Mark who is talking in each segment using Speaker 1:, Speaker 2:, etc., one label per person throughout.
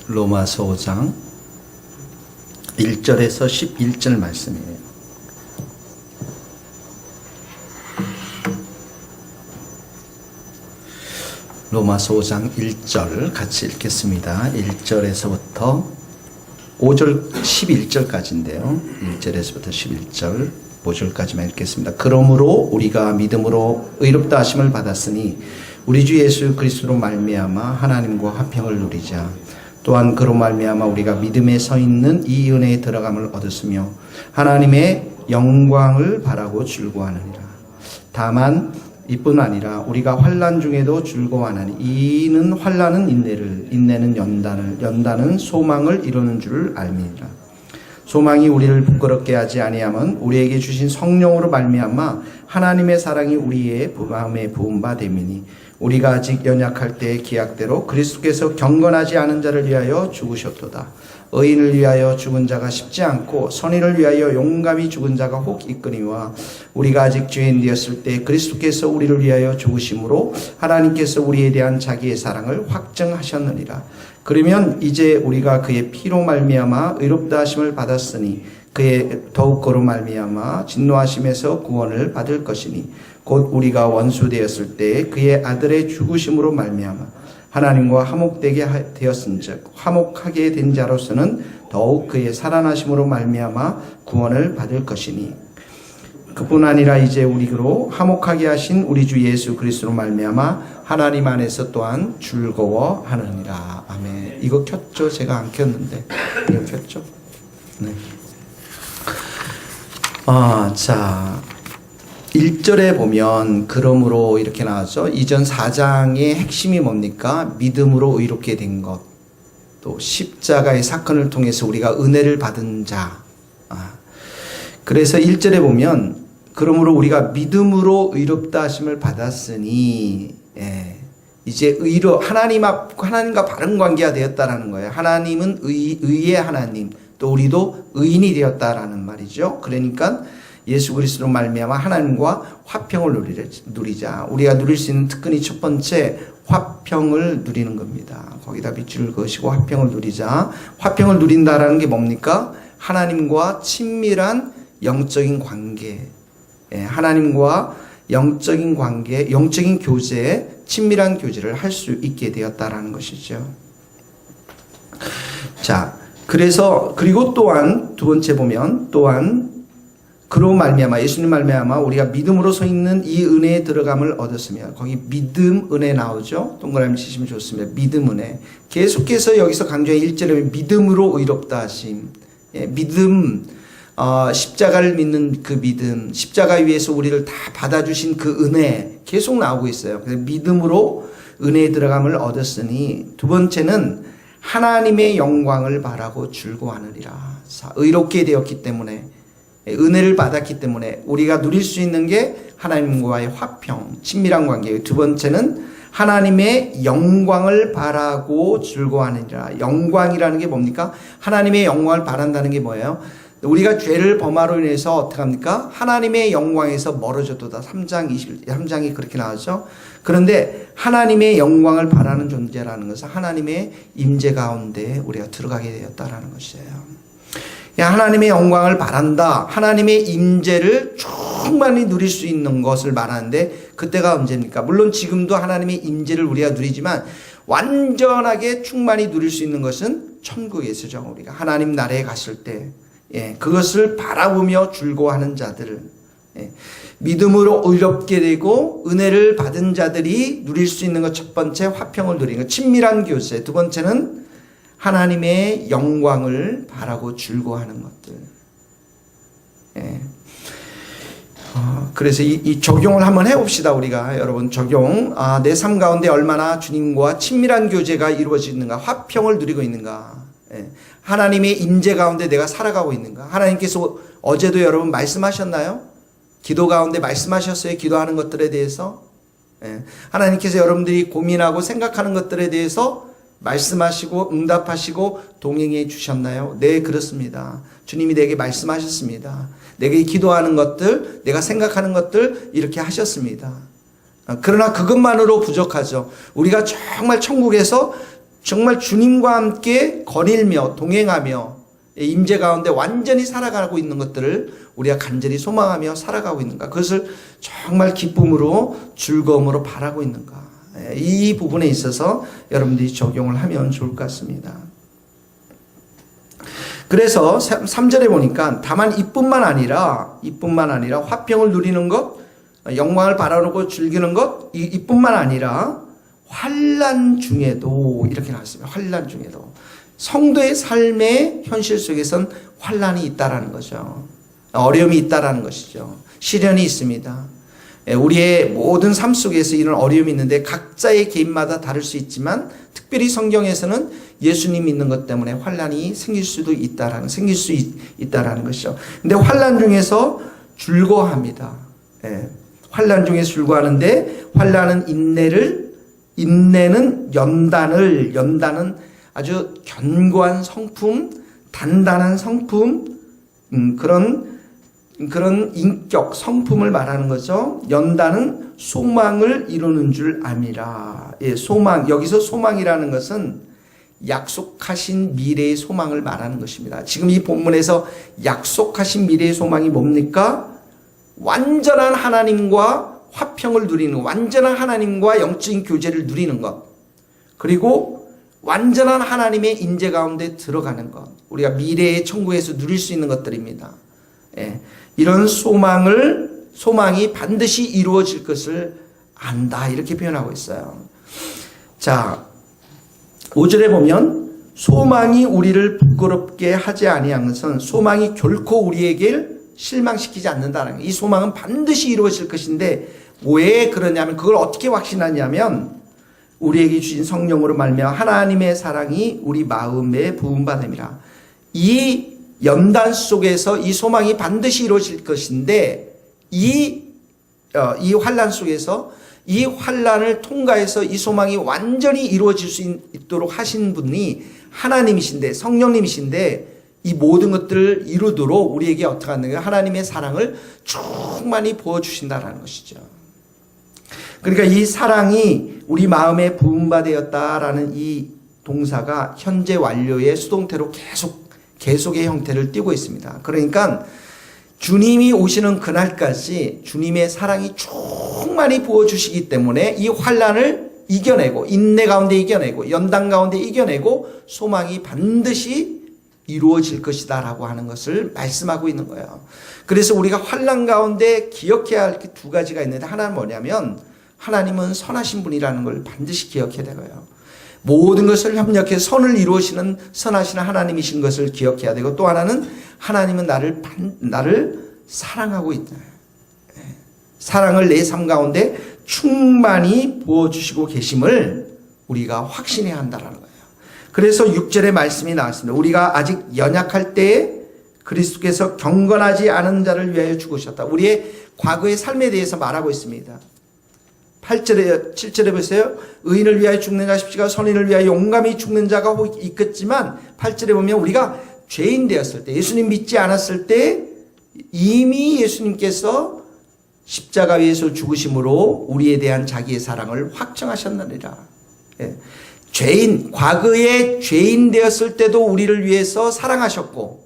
Speaker 1: 로마서 5장 1절에서 11절 말씀이에요. 로마서 5장 1절 같이 읽겠습니다. 1절에서부터 5절 11절까지인데요. 1절에서부터 11절 5절까지만 읽겠습니다. 그러므로 우리가 믿음으로 의롭다 하심을 받았으니 우리 주 예수 그리스도로 말미암아 하나님과 화평을 누리자. 또한 그로 말미암아 우리가 믿음에 서 있는 이 은혜에 들어감을 얻었으며 하나님의 영광을 바라고 즐거워하느니라. 다만 이뿐 아니라 우리가 환난 중에도 즐거워하나니 이는 환난은 인내를, 인내는 연단을, 연단은 소망을 이루는 줄 알미니라. 소망이 우리를 부끄럽게 하지 아니하면 우리에게 주신 성령으로 말미암아 하나님의 사랑이 우리의 마음에 부은 바 됨이니 우리가 아직 연약할 때의 기약대로 그리스도께서 경건하지 않은 자를 위하여 죽으셨도다. 의인을 위하여 죽은 자가 쉽지 않고 선인을 위하여 용감히 죽은 자가 혹 있거니와 우리가 아직 죄인 되었을 때 그리스도께서 우리를 위하여 죽으심으로 하나님께서 우리에 대한 자기의 사랑을 확증하셨느니라. 그러면 이제 우리가 그의 피로 말미암아 의롭다 하심을 받았으니 그의 더욱 그로 말미암아 진노하심에서 구원을 받을 것이니 곧 우리가 원수 되었을 때 그의 아들의 죽으심으로 말미암아 하나님과 화목되게 되었은즉 화목하게 된 자로서는 더욱 그의 살아나심으로 말미암아 구원을 받을 것이니 그뿐 아니라 이제 우리로 화목하게 하신 우리 주 예수 그리스도로 말미암아 하나님 안에서 또한 즐거워하느니라. 아멘. 이거 켰죠? 제가 안 켰는데 이거 켰죠? 네. 자 1절에 보면 그러므로 이렇게 나왔죠. 이전 4장의 핵심이 뭡니까? 믿음으로 의롭게 된 것, 또 십자가의 사건을 통해서 우리가 은혜를 받은 자. 그래서 1절에 보면 그러므로 우리가 믿음으로 의롭다 하심을 받았으니 이제 하나님과 바른 관계가 되었다라는 거예요. 하나님은 의의 하나님, 또 우리도 의인이 되었다라는 말이죠. 그러니까 예수 그리스도로 말미암아 하나님과 화평을 누리자. 우리가 누릴 수 있는 특권이 첫 번째 화평을 누리는 겁니다. 거기다 빗줄을 그으시고 화평을 누리자. 화평을 누린다라는 게 뭡니까? 하나님과 친밀한 영적인 관계, 하나님과 영적인 관계, 영적인 교제, 친밀한 교제를 할 수 있게 되었다라는 것이죠. 자, 그리고 또한 두 번째 보면 또한 그로 말미암아 예수님 말미암아 우리가 믿음으로 서 있는 이 은혜에 들어감을 얻었으며 거기 믿음 은혜 나오죠. 동그라미 치시면 좋습니다. 믿음 은혜. 계속해서 여기서 강조한 1절에 믿음으로 의롭다 하심. 믿음, 십자가를 믿는 그 믿음, 십자가 위에서 우리를 다 받아주신 그 은혜 계속 나오고 있어요. 그래서 믿음으로 은혜에 들어감을 얻었으니 두 번째는 하나님의 영광을 바라고 즐거워하느니라. 의롭게 되었기 때문에 은혜를 받았기 때문에 우리가 누릴 수 있는 게 하나님과의 화평, 친밀한 관계예요. 두 번째는 하나님의 영광을 바라고 즐거워하느니라. 영광이라는 게 뭡니까? 하나님의 영광을 바란다는 게 뭐예요? 우리가 죄를 범함으로 인해서 어떻게 합니까? 하나님의 영광에서 멀어졌도다. 3장이 그렇게 나왔죠. 그런데 하나님의 영광을 바라는 존재라는 것은 하나님의 임재 가운데 우리가 들어가게 되었다라는 것이에요. 하나님의 영광을 바란다. 하나님의 임재를 충만히 누릴 수 있는 것을 말하는데 그때가 언제입니까? 물론 지금도 하나님의 임재를 우리가 누리지만 완전하게 충만히 누릴 수 있는 것은 천국에서죠. 우리가 하나님 나라에 갔을 때 그것을 바라보며 즐거워하는 자들, 믿음으로 의롭게 되고 은혜를 받은 자들이 누릴 수 있는 것 첫 번째 화평을 누리는 것, 친밀한 교제. 두 번째는 하나님의 영광을 바라고 즐거워하는 것들. 그래서 이 적용을 한번 해봅시다. 우리가 여러분 적용. 내 삶 가운데 얼마나 주님과 친밀한 교제가 이루어지는가, 화평을 누리고 있는가, 하나님의 임재 가운데 내가 살아가고 있는가. 하나님께서 어제도 여러분 말씀하셨나요? 기도 가운데 말씀하셨어요. 기도하는 것들에 대해서. 하나님께서 여러분들이 고민하고 생각하는 것들에 대해서 말씀하시고 응답하시고 동행해 주셨나요? 네, 그렇습니다. 주님이 내게 말씀하셨습니다. 내게 기도하는 것들, 내가 생각하는 것들 이렇게 하셨습니다. 그러나 그것만으로 부족하죠. 우리가 정말 천국에서 정말 주님과 함께 거닐며 동행하며 임재 가운데 완전히 살아가고 있는 것들을 우리가 간절히 소망하며 살아가고 있는가, 그것을 정말 기쁨으로 즐거움으로 바라고 있는가, 이 부분에 있어서 여러분들이 적용을 하면 좋을 것 같습니다. 그래서 3절에 보니까 다만 이뿐만 아니라 화평을 누리는 것, 영광을 바라보고 즐기는 것, 이뿐만 아니라 환난 중에도, 이렇게 나왔습니다. 환난 중에도 성도의 삶의 현실 속에선 환난이 있다라는 거죠. 어려움이 있다라는 것이죠. 시련이 있습니다. 우리의 모든 삶 속에서 이런 어려움이 있는데 각자의 개인마다 다를 수 있지만 특별히 성경에서는 예수님 믿는 것 때문에 환난이 생길 수 있다라는 것이죠. 근데 환난 중에서 즐거워합니다. 환난 중에서 즐거워하는데, 환난은 인내는 연단은 아주 견고한 성품, 단단한 성품, 그런 인격, 성품을 말하는 거죠. 연단은 소망을 이루는 줄 암이라. 소망, 여기서 소망이라는 것은 약속하신 미래의 소망을 말하는 것입니다. 지금 이 본문에서 약속하신 미래의 소망이 뭡니까? 완전한 하나님과 화평을 누리는 것, 완전한 하나님과 영적인 교제를 누리는 것, 그리고 완전한 하나님의 인재 가운데 들어가는 것, 우리가 미래의 천국에서 누릴 수 있는 것들입니다. 이런 소망이 반드시 이루어질 것을 안다, 이렇게 표현하고 있어요. 자, 5절에 보면 소망이 우리를 부끄럽게 하지 아니한 것은 소망이 결코 우리에게 실망시키지 않는다는 거예요. 이 소망은 반드시 이루어질 것인데 왜 그러냐면, 그걸 어떻게 확신하냐면 우리에게 주신 성령으로 말미암아 하나님의 사랑이 우리 마음에 부음받음이라. 이 연단 속에서 이 소망이 반드시 이루어질 것인데, 이 환난 속에서 이 환난을 통과해서 이 소망이 완전히 이루어질 수 있도록 하신 분이 하나님이신데, 성령님이신데, 이 모든 것들을 이루도록 우리에게 어떻게 하는가? 하나님의 사랑을 충만히 부어주신다는 것이죠. 그러니까 이 사랑이 우리 마음에 부음받았다라는 이 동사가 현재 완료의 수동태로 계속의 형태를 띠고 있습니다. 그러니까 주님이 오시는 그날까지 주님의 사랑이 충만히 부어주시기 때문에 이 환난을 이겨내고, 인내 가운데 이겨내고, 연단 가운데 이겨내고 소망이 반드시 이루어질 것이다 라고 하는 것을 말씀하고 있는 거예요. 그래서 우리가 환난 가운데 기억해야 할 게 두 가지가 있는데, 하나는 뭐냐면 하나님은 선하신 분이라는 걸 반드시 기억해야 되고요. 모든 것을 협력해 선을 이루시는 선하신 하나님이신 것을 기억해야 되고, 또 하나는 하나님은 나를 사랑하고 있다. 사랑을 내 삶 가운데 충만히 부어주시고 계심을 우리가 확신해야 한다는 거예요. 그래서 6절의 말씀이 나왔습니다. 우리가 아직 연약할 때에 그리스도께서 경건하지 않은 자를 위하여 죽으셨다. 우리의 과거의 삶에 대해서 말하고 있습니다. 7절에 보세요. 의인을 위하여 죽는 자 십시가, 선인을 위하여 용감히 죽는 자가 있겠지만, 8절에 보면 우리가 죄인 되었을 때, 예수님 믿지 않았을 때 이미 예수님께서 십자가 위에서 죽으심으로 우리에 대한 자기의 사랑을 확정하셨느니라. 과거에 죄인 되었을 때도 우리를 위해서 사랑하셨고,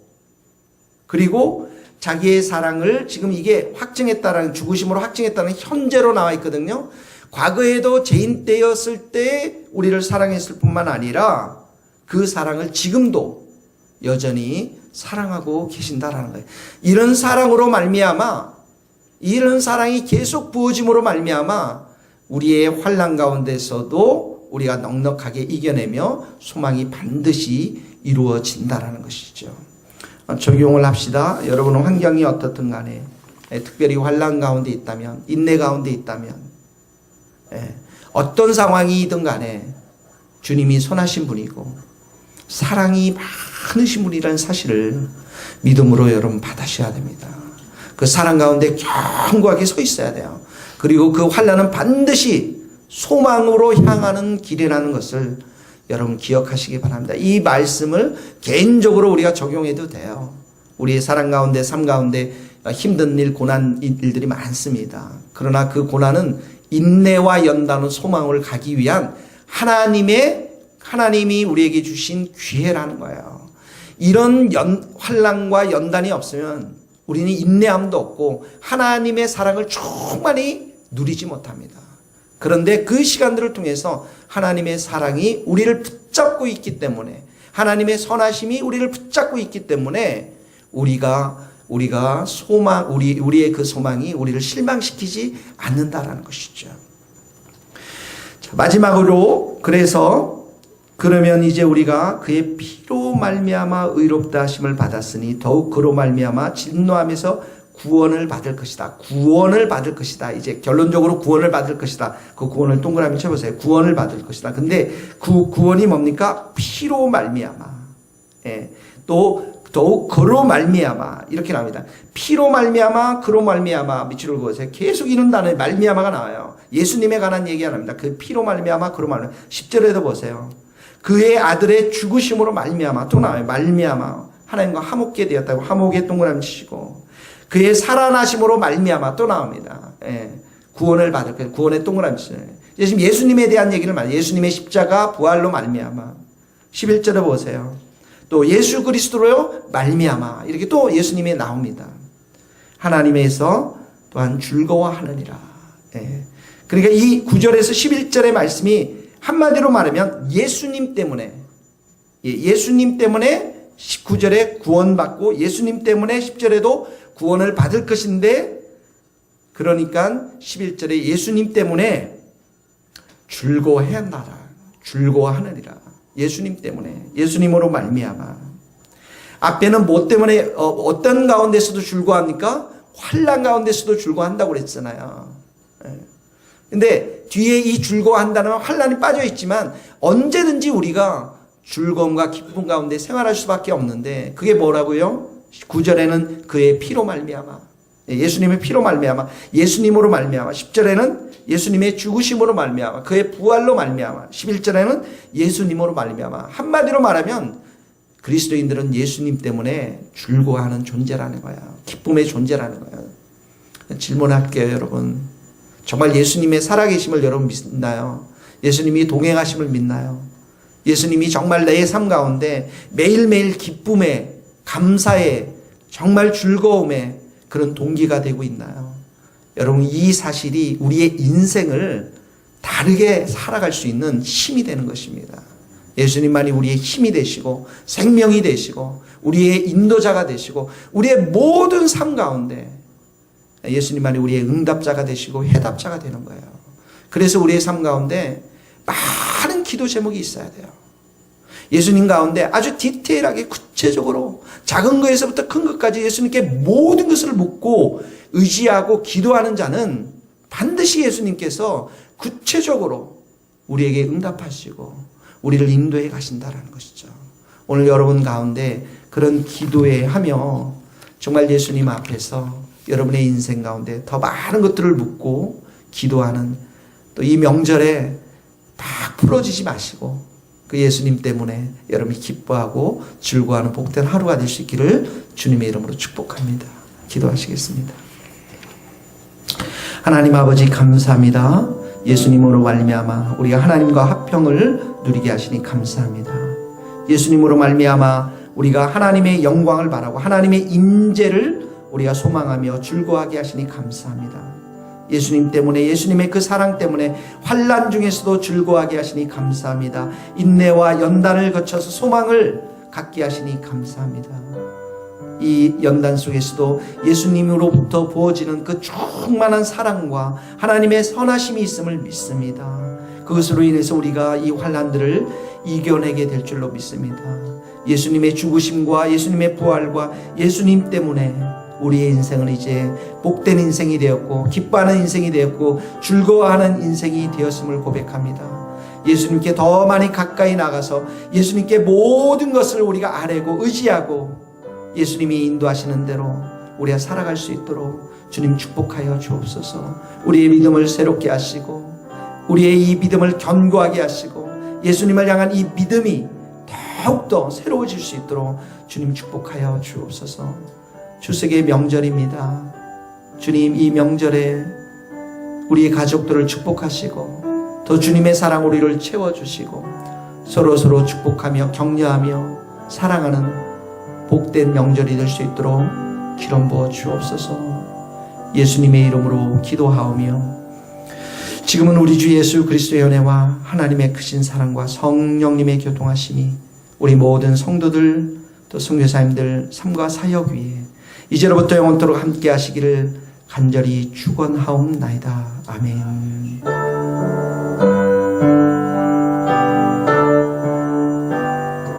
Speaker 1: 그리고 자기의 사랑을 지금 이게 확증했다라는, 죽으심으로 확증했다는 현재로 나와 있거든요. 과거에도 죄인 되었을 때 우리를 사랑했을 뿐만 아니라 그 사랑을 지금도 여전히 사랑하고 계신다라는 거예요. 이런 사랑으로 말미암아, 이런 사랑이 계속 부어짐으로 말미암아 우리의 환난 가운데서도 우리가 넉넉하게 이겨내며 소망이 반드시 이루어진다라는 것이죠. 적용을 합시다. 여러분은 환경이 어떻든 간에, 특별히 환난 가운데 있다면, 인내 가운데 있다면, 어떤 상황이든 간에 주님이 선하신 분이고 사랑이 많으신 분이라는 사실을 믿음으로 여러분 받으셔야 됩니다. 그 사랑 가운데 견고하게 서 있어야 돼요. 그리고 그 환난은 반드시 소망으로 향하는 길이라는 것을 여러분 기억하시기 바랍니다. 이 말씀을 개인적으로 우리가 적용해도 돼요. 우리의 사랑 가운데, 삶 가운데 힘든 일, 고난 일들이 많습니다. 그러나 그 고난은 인내와 연단은 소망을 가기 위한 하나님이 우리에게 주신 기회라는 거예요. 이런 환난과 연단이 없으면 우리는 인내함도 없고 하나님의 사랑을 충만히 누리지 못합니다. 그런데 그 시간들을 통해서 하나님의 사랑이 우리를 붙잡고 있기 때문에, 하나님의 선하심이 우리를 붙잡고 있기 때문에 우리의 그 소망이 우리를 실망시키지 않는다라는 것이죠. 자, 마지막으로 그러면 이제 우리가 그의 피로 말미암아 의롭다 하심을 받았으니 더욱 그로 말미암아 진노함에서 구원을 받을 것이다. 구원을 받을 것이다. 이제 결론적으로 구원을 받을 것이다. 그 구원을 동그라미 쳐보세요. 구원을 받을 것이다. 근데 그 구원이 뭡니까? 피로 말미암아. 예. 또 더욱 그로 말미암아 이렇게 나옵니다. 피로 말미암아, 그로 말미암아. 밑줄을 그으세요. 계속 이런 단어에 말미암아가 나와요. 예수님에 관한 얘기가 납니다. 그 피로 말미암아, 그로 말미암아. 10절에도 보세요. 그의 아들의 죽으심으로 말미암아 또 나와요. 말미암아. 하나님과 화목게 되었다고 화목에 동그라미 치시고, 그의 살아나심으로 말미암아 또 나옵니다. 예. 구원을 받을 거예요. 구원의 동그라미 치세요. 지금 예수님에 대한 얘기를 말해요. 예수님의 십자가 부활로 말미암아. 11절에 보세요. 또 예수 그리스도로 말미암아 이렇게 또 예수님이 나옵니다. 하나님에서 또한 즐거워하느니라. 예. 그러니까 이 9절에서 11절의 말씀이 한마디로 말하면 예수님 때문에 19절에 구원받고 예수님 때문에 10절에도 구원을 받을 것인데, 그러니까 11절에 예수님 때문에 즐거워하느니라. 예수님 때문에, 예수님으로 말미암아. 앞에는 뭐 때문에 어떤 가운데서도 즐거워합니까? 환난 가운데서도 즐거워한다고 그랬잖아요. 근데 뒤에 이 즐거워한다는 환난이 빠져 있지만 언제든지 우리가 즐거움과 기쁨 가운데 생활할 수밖에 없는데, 그게 뭐라고요? 9절에는 그의 피로 말미암아, 예수님의 피로 말미암아, 예수님으로 말미암아. 10절에는 예수님의 죽으심으로 말미암아, 그의 부활로 말미암아. 11절에는 예수님으로 말미암아. 한마디로 말하면 그리스도인들은 예수님 때문에 즐거워하는 존재라는 거야. 기쁨의 존재라는 거야. 질문할게요, 여러분. 정말 예수님의 살아계심을 여러분 믿나요? 예수님이 동행하심을 믿나요? 예수님이 정말 내 삶 가운데 매일매일 기쁨에, 감사에, 정말 즐거움에 그런 동기가 되고 있나요? 여러분, 이 사실이 우리의 인생을 다르게 살아갈 수 있는 힘이 되는 것입니다. 예수님만이 우리의 힘이 되시고 생명이 되시고 우리의 인도자가 되시고 우리의 모든 삶 가운데 예수님만이 우리의 응답자가 되시고 해답자가 되는 거예요. 그래서 우리의 삶 가운데 많은 기도 제목이 있어야 돼요. 예수님 가운데 아주 디테일하게 구체적으로 작은 것에서부터 큰 것까지 예수님께 모든 것을 묻고 의지하고 기도하는 자는 반드시 예수님께서 구체적으로 우리에게 응답하시고 우리를 인도해 가신다라는 것이죠. 오늘 여러분 가운데 그런 기도에 하며 정말 예수님 앞에서 여러분의 인생 가운데 더 많은 것들을 묻고 기도하는, 또 이 명절에 막 풀어지지 마시고 그 예수님 때문에 여러분이 기뻐하고 즐거워하는 복된 하루가 될 수 있기를 주님의 이름으로 축복합니다. 기도하시겠습니다. 하나님 아버지 감사합니다. 예수님으로 말미암아 우리가 하나님과 화평을 누리게 하시니 감사합니다. 예수님으로 말미암아 우리가 하나님의 영광을 바라고 하나님의 임재를 우리가 소망하며 즐거워하게 하시니 감사합니다. 예수님 때문에, 예수님의 그 사랑 때문에 환난 중에서도 즐거워하게 하시니 감사합니다. 인내와 연단을 거쳐서 소망을 갖게 하시니 감사합니다. 이 연단 속에서도 예수님으로부터 부어지는 그 충만한 사랑과 하나님의 선하심이 있음을 믿습니다. 그것으로 인해서 우리가 이 환난들을 이겨내게 될 줄로 믿습니다. 예수님의 죽으심과 예수님의 부활과 예수님 때문에 우리의 인생은 이제 복된 인생이 되었고 기뻐하는 인생이 되었고 즐거워하는 인생이 되었음을 고백합니다. 예수님께 더 많이 가까이 나가서 예수님께 모든 것을 우리가 아뢰고 의지하고 예수님이 인도하시는 대로 우리가 살아갈 수 있도록 주님 축복하여 주옵소서. 우리의 믿음을 새롭게 하시고 우리의 이 믿음을 견고하게 하시고 예수님을 향한 이 믿음이 더욱더 새로워질 수 있도록 주님 축복하여 주옵소서. 추석의 명절입니다. 주님, 이 명절에 우리의 가족들을 축복하시고 더 주님의 사랑 우리를 채워주시고 서로서로 축복하며 격려하며 사랑하는 복된 명절이 될 수 있도록 기름 부어 주옵소서. 예수님의 이름으로 기도하오며 지금은 우리 주 예수 그리스도의 은혜와 하나님의 크신 사랑과 성령님의 교통하심이 우리 모든 성도들 또 선교사님들 삶과 사역 위에 이제로부터 영원토록 함께 하시기를 간절히 축원하옵나이다. 아멘.